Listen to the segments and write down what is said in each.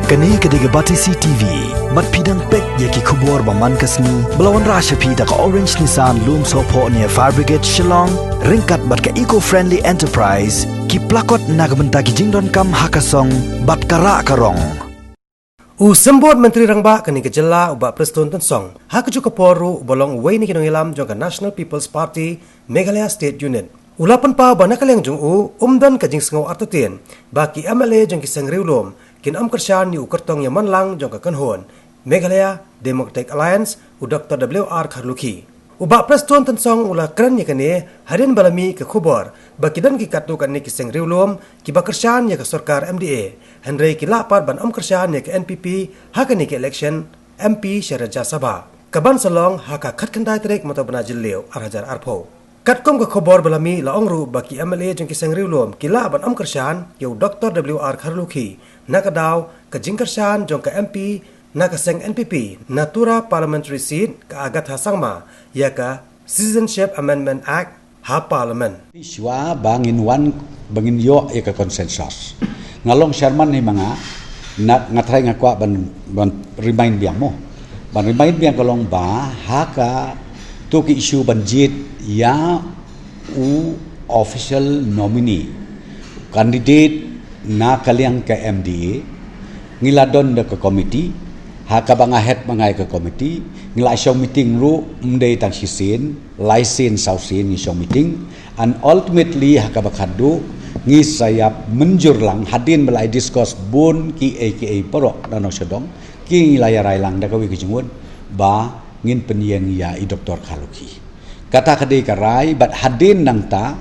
Kani kediga bati CTV, mat pidang pek yaki kubur baman kasni, belawan rasha pida ka Orange Nissan Loom Sopo near Fire Brigade Shillong, ringkat bat ka eco-friendly enterprise, ki plakot nagbenta ki jingdon kam hakasong, bat kara karong. Sembut Menteri Rangba kani kejela ubak Preston Tensong, hakaju keporu bolong way ni kinong ilam jong ka National People's Party Meghalaya State Unit. Ulapan pa ba nakalyang jong umdan kajing sengaw artatien, baki MLA jong kisang riulom, kin kersian ni ukertong yaman lang jong ka kanhon, Meghalaya Democratic Alliance u Dr. W.R. Kharlukhi. Ubak Preston Tensong ula keren ya kani harin balami ke khubor, baki dan ki katu kani kisang riulom, ki bakersian ya ke sorkar MDA, Henry ki lapar ban kersian ya ke NPP, hakani ke election MP Syaraja Sabah. Kaban salong haka khat kandai trek mata benajil leo arhajar arpo. Katkom ke khobor balami laong ru baki MLA jeng kisang riulom kila ban kersian yau Dr. W.R. Kharlukhi nakadaw ke jingkersian jong ke MP nakaseng NPP Natura Parliamentary Seat ke agat hasangma ya ke Citizenship Amendment Act ha Parliament. Iswa bangin bangin yo ya ke konsensus. Ngalong Sherman ni mga ngatray ngakwa ban remind biang mo. Ban remind biang kalong ba haka tu ki isu banjit ya official nominee candidate na kaliang ke MDA ngiladon de ke komiti haka bangahet mangai ke komiti ngila show meeting ru mdei tang sisin license sausin ni show meeting and ultimately haka bakadu ngi sayap menjurlang hadin belai discuss bun ki aka porok danau sedong ki ngilaya railang da kawi kijungun ba ngin penyeng ya i Dr. Kharlukhi kata kadai karai bat hadin nang ta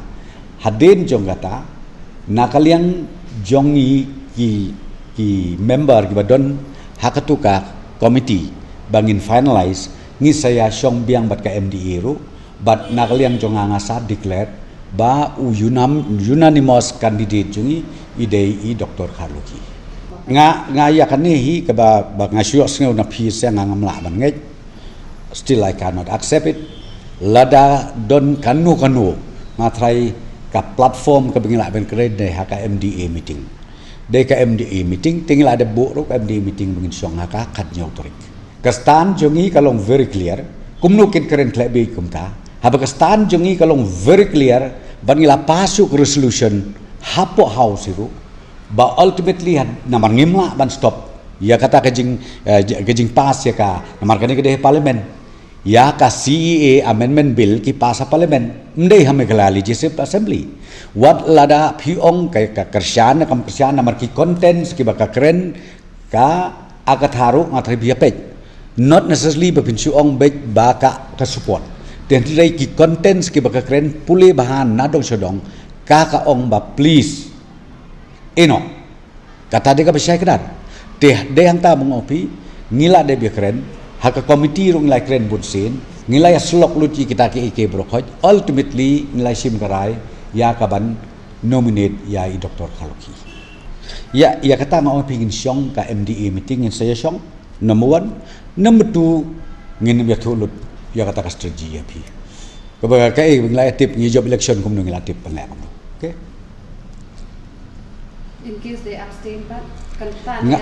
hadin jong kata nakaliang jongi ki member ki badon hakatuka komiti bangin finalize ngi saya syong biang bat ka MDA ru bat nakaliang jong ngasa declare ba unanimous candidate jongi idei Dr. Kharlukhi nga ya kanihi ka ba ngasios ngau na pi sa ngamla ban ngai still I cannot accept it lada don kanu matrai ka platform ka bingila ben kred de haka MDA meeting de ka MDA meeting tinggal ada buruk MDA meeting bingin syong haka kat nyautorik kastan jongi kalong very clear kumnukin keren klebi kumta haba kastan jongi kalong very clear bangila pasuk resolution hapo house itu ba ultimately namar ngimla ban stop ya kata kejing pas ya ka namar kani ke parlimen ya ka CEA amendment bill ki pasa parlimen mdei hame kala legislative assembly wat lada phiong ka kersian kam kersian namar ki contents ki baka keren ka agatharu ngathri biapet not necessarily bapinsu ong bek baka ka support dan dai ki contents ki baka keren pule bahan nadong sodong ka ong ba please eno kata de ka besai kedar de hang ta mengopi ngila de bi keren haka komiti rung lai kren bunsin ngilai slok luci kita ke ike brokhoj ultimately ngilai sim karai ya kaban nominate ya i Dr. Kharlukhi ya kata mau pingin syong ka MDA meeting saya syong number 1 number 2 ngin ya thulut ya kata ka strategi ya pi kabaga kai ngilai tip ngi job election kum ngilai tip panlek okay in case they abstain but kan ya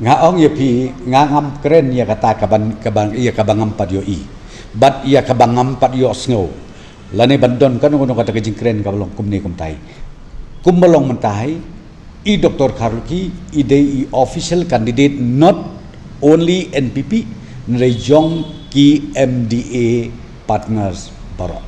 ngaong ya pi ngam keren ya kata kaban iya kabangam pad yo i bat iya kabangam pad yo snow lane bandon kan ngono kata kejing keren kabalong kumni kumtai kumbalong mentai i Dr. Kharlukhi i official candidate not only NPP rejong ki MDA partners barok